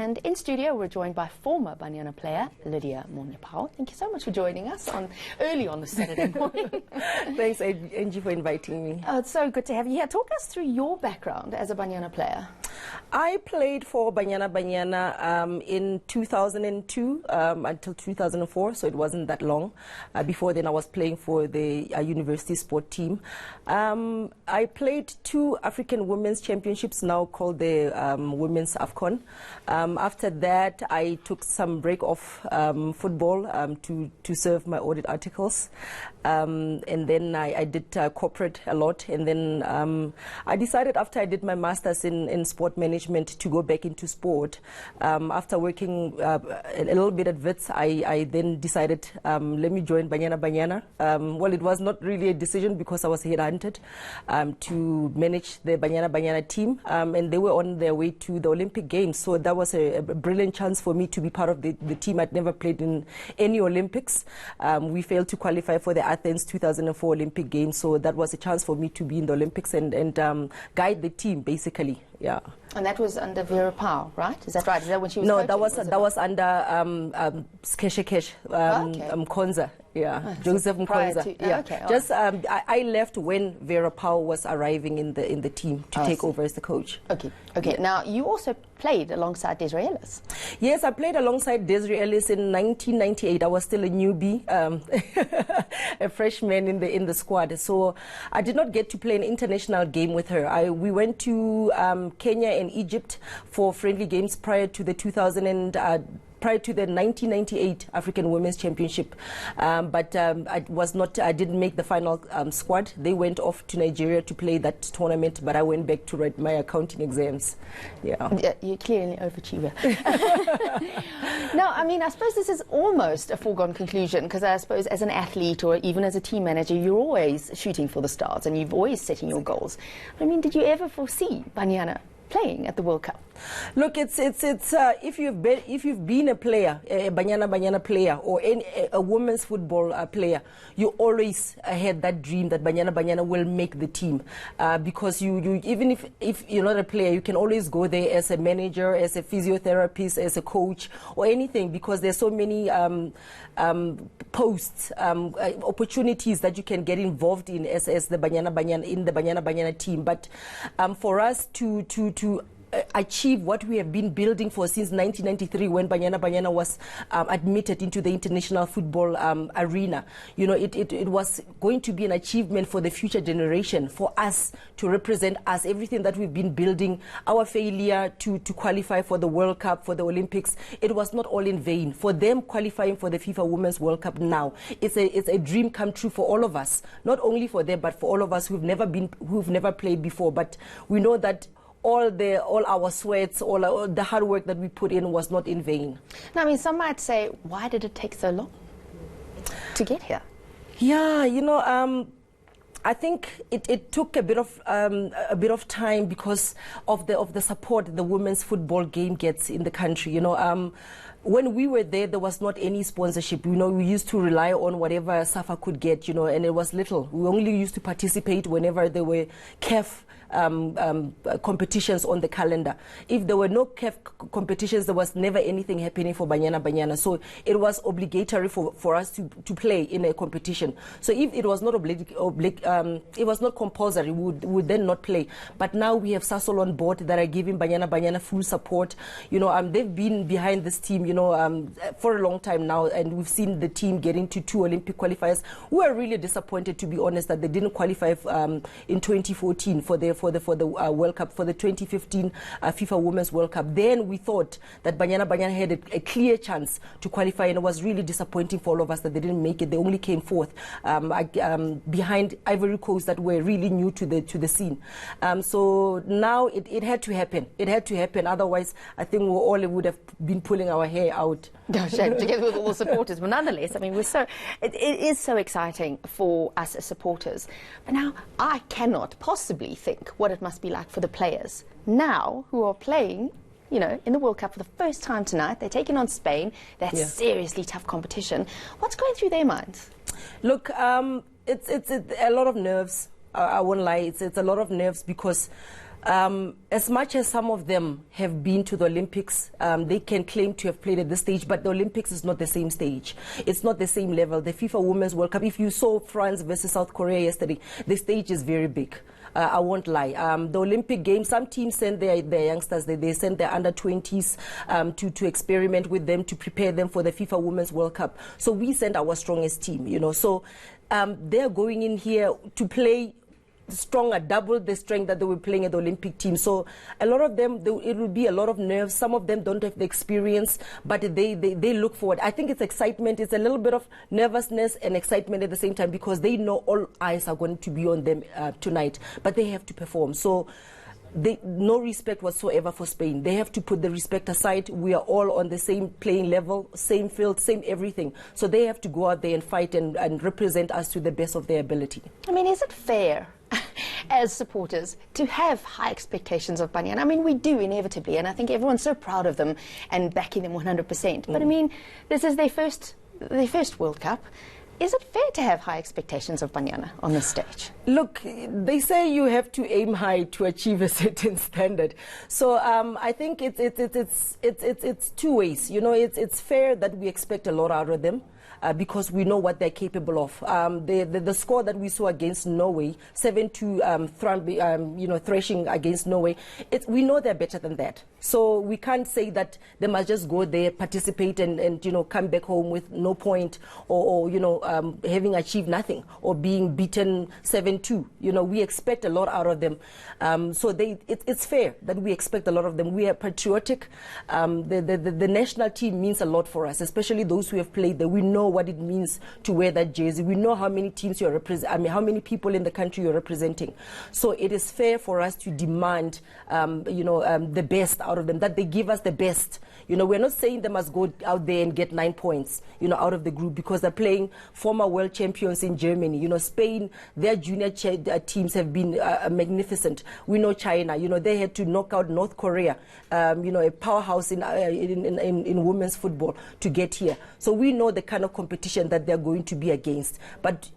and in studio we're joined by former Banyana player Lydia. Thank you so much for joining us early on this Saturday morning. Thanks, Angie, for inviting me. Oh, it's so good to have you here. Talk us through your background as a Banyana player. I played for Banyana Banyana in 2002 until 2004, so it wasn't that long. Before then, I was playing for the university sport team. I played 2 African Women's Championships, now called the Women's AFCON. After that, I took some break off football to serve my audit articles. And then I did corporate a lot. And then I decided after I did my master's in sport management to go back into sport. After working a little bit at Wits, I then decided, let me join Banyana Banyana. Well, it was not really a decision because I was headhunted to manage the Banyana Banyana team. And they were on their way to the Olympic Games. So that was a brilliant chance for me to be part of the team. I'd never played in any Olympics. We failed to qualify for the Athens 2004 Olympic Games. So that was a chance for me to be in the Olympics and guide the team, basically. Yeah. And that was under Vera Pauw, right? Is that right? Is that when she was No, coaching? that was under Skeshekesh, Mkonza. Yeah, Joseph Mkonza. Yeah. Okay, just I left when Vera Pauw was arriving in the team to take over as the coach. Okay. Yeah. Now you also played alongside Desiree Ellis. Yes, I played alongside Desiree Ellis in 1998. I was still a newbie, a freshman in the squad. So I did not get to play an international game with her. We went to Kenya and Egypt for friendly games prior to the 1998 African Women's Championship, but I didn't make the final squad. They went off to Nigeria to play that tournament, but I went back to write my accounting exams. Yeah, you're clearly an overachiever. No, I mean, I suppose this is almost a foregone conclusion, because I suppose as an athlete or even as a team manager, you're always shooting for the stars and you've always setting your goals. I mean, did you ever foresee Banyana playing at the World Cup? Look, it's if you've been a player, a Banyana player, or a women's football player, you always had that dream that Banyana will make the team, because you even if you're not a player, you can always go there as a manager, as a physiotherapist, as a coach, or anything, because there's so many posts, opportunities that you can get involved in as the Banyana Banyana team. But for us to achieve what we have been building for since 1993, when Banyana Banyana was admitted into the international football arena. You know, it was going to be an achievement for the future generation, for us to represent us, everything that we've been building, our failure to qualify for the World Cup, for the Olympics. It was not all in vain. For them qualifying for the FIFA Women's World Cup now, it's a dream come true for all of us, not only for them, but for all of us who've never played before. But we know that all our sweats, all the hard work that we put in was not in vain. Now, I mean, some might say, why did it take so long to get here? Yeah, you know, I think it took a bit of time because of the support the women's football game gets in the country. You know, when we were there was not any sponsorship. You know, we used to rely on whatever SAFA could get. You know, and it was little. We only used to participate whenever there were CAF competitions on the calendar. If there were no CAF competitions, there was never anything happening for Banyana Banyana. So it was obligatory for us to play in a competition. So if it was not it was not compulsory, we would then not play. But now we have Sasol on board that are giving Banyana Banyana full support. You know, they've been behind this team, you know, for a long time now, and we've seen the team getting to 2 Olympic qualifiers. We are really disappointed, to be honest, that they didn't qualify in 2014 for the World Cup, for the 2015 FIFA Women's World Cup. Then we thought that Banyana Banyana had a clear chance to qualify, and it was really disappointing for all of us that they didn't make it. They only came fourth behind Ivory Coast, that were really new to the scene. So now it had to happen. It had to happen. Otherwise, I think we all would have been pulling our hair out. Together with all the supporters. But nonetheless, I mean, it is so exciting for us as supporters. But now I cannot possibly think what it must be like for the players now who are playing, you know, in the World Cup for the first time tonight. They're taking on Spain. That's seriously tough competition. What's going through their minds? Look, it's a lot of nerves. I won't lie. It's a lot of nerves because As much as some of them have been to the Olympics, they can claim to have played at this stage, but the Olympics is not the same stage. It's not the same level. The FIFA Women's World Cup, if you saw France versus South Korea yesterday, the stage is very big. I won't lie. The Olympic Games, some teams send their youngsters, they send their under-20s to experiment with them, to prepare them for the FIFA Women's World Cup. So we send our strongest team, you know. So they're going in here to play stronger, double the strength that they were playing at the Olympic team. So a lot of them, it will be a lot of nerves. Some of them don't have the experience, but they look forward. I think it's excitement. It's a little bit of nervousness and excitement at the same time, because they know all eyes are going to be on them tonight, but they have to perform. So no respect whatsoever for Spain. They have to put the respect aside. We are all on the same playing level, same field, same everything. So they have to go out there and fight and represent us to the best of their ability. I mean, is it fair as supporters to have high expectations of Banyana? I mean, we do inevitably, and I think everyone's so proud of them and backing them 100%. But I mean, this is their first World Cup. Is it fair to have high expectations of Banyana on this stage? Look, they say you have to aim high to achieve a certain standard. So I think it's two ways. You know, it's fair that we expect a lot out of them. Because we know what they're capable of. The score that we saw against Norway, 7-2 thrashing against Norway, we know they're better than that. So we can't say that they must just go there, participate, and come back home with no point, or having achieved nothing, or being beaten 7-2. You know, we expect a lot out of them. So it's fair that we expect a lot of them. We are patriotic. The national team means a lot for us, especially those who have played there. We know what it means to wear that jersey. We know how many teams you're representing. I mean, how many people in the country you're representing. So it is fair for us to demand, the best out of them, that they give us the best. You know, we're not saying they must go out there and get 9 points, out of the group, because they're playing former world champions in Germany. You know, Spain, their junior teams have been magnificent. We know China. You know, they had to knock out North Korea, a powerhouse in women's football, to get here. So we know the kind of competition that they're going to be against. But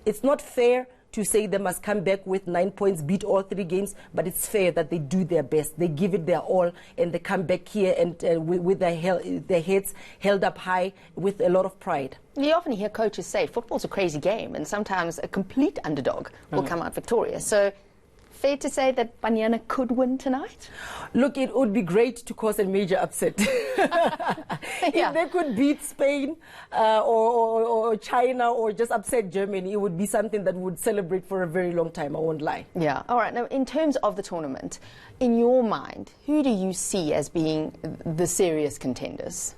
it's not fair to say they must come back with 9 points, beat all 3 games, but it's fair that they do their best. They give it their all, and they come back here and with their heads held up high with a lot of pride. You often hear coaches say football's a crazy game, and sometimes a complete underdog will come out victorious. So fair to say that Banyana could win tonight? Look, it would be great to cause a major upset. If they could beat Spain or China, or just upset Germany, it would be something that we would celebrate for a very long time, I won't lie. Yeah. All right. Now, in terms of the tournament, in your mind, who do you see as being the serious contenders?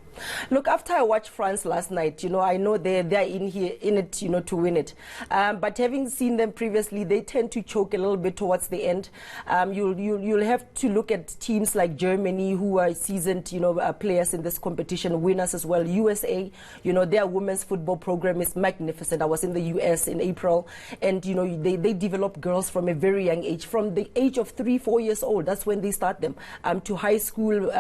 Look, after I watched France last night, I know they're in it, to win it. But having seen them previously, they tend to choke a little bit towards the end. You'll have to look at teams like Germany, who are seasoned, players in this competition, winners as well. USA, their women's football program is magnificent. I was in the US in April, and they develop girls from a very young age, from the age of 3-4 years old. That's when they start them to high school,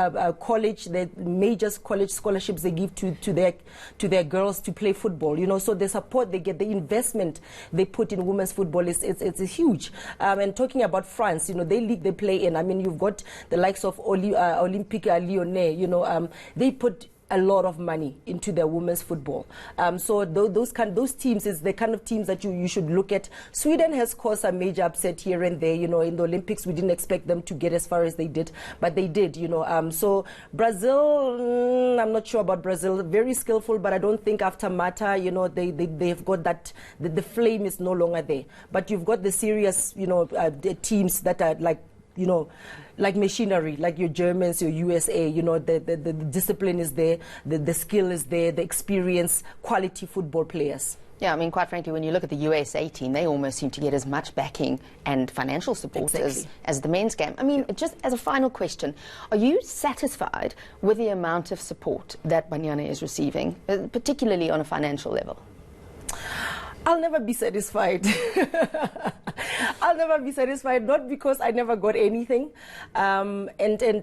college, the major college scholarships they give to their girls to play football. So the support they get, the investment they put in women's football is huge. And talking about France, the league they play in, I mean, you've got the likes of Olympique Lyonnais. They put a lot of money into their women's football. So those teams is the kind of teams that you should look at. Sweden has caused a major upset here and there. In the Olympics, we didn't expect them to get as far as they did, but they did. So Brazil, I'm not sure about Brazil. Very skillful, but I don't think after Mata, they've got that. The flame is no longer there. But you've got the serious, the teams that are like machinery, like your Germans, your USA, the discipline is there, the skill is there, the experience, quality football players. Yeah, I mean, quite frankly, when you look at the USA team, they almost seem to get as much backing and financial support as the men's game. I mean, just as a final question, are you satisfied with the amount of support that Banyana is receiving, particularly on a financial level? I'll never be satisfied. I'll never be satisfied, not because I never got anything. And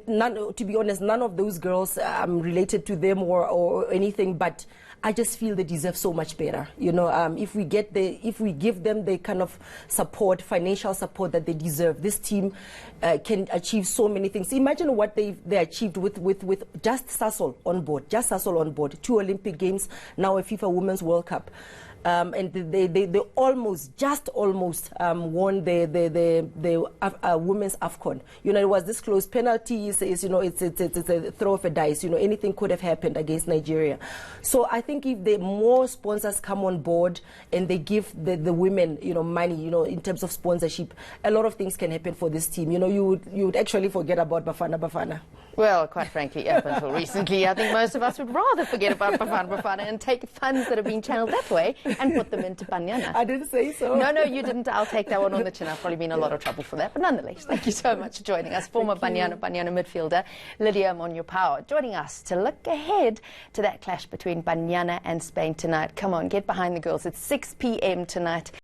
none, to be honest, none of those girls related to them or anything, but I just feel they deserve so much better. You know, if we give them the kind of support, financial support that they deserve, this team can achieve so many things. Imagine what they achieved with just Sasol on board, 2 Olympic Games, now a FIFA Women's World Cup. And they almost won the women's AFCON. You know, it was this close. Penalties is, you know, it's a throw of a dice. You know, anything could have happened against Nigeria. So I think if the more sponsors come on board and they give the women, you know, money, you know, in terms of sponsorship, a lot of things can happen for this team. You know, you would actually forget about Bafana. Well, quite frankly, up until recently, I think most of us would rather forget about Bafana and take funds that have been channeled that way and put them into Banyana. I didn't say so. No, you didn't. I'll take that one on the chin. I've probably been in a lot of trouble for that. But nonetheless, thank you so much for joining us. Former Banyana midfielder Lydia Monyo-Power joining us to look ahead to that clash between Banyana and Spain tonight. Come on, get behind the girls. It's 6 p.m. tonight.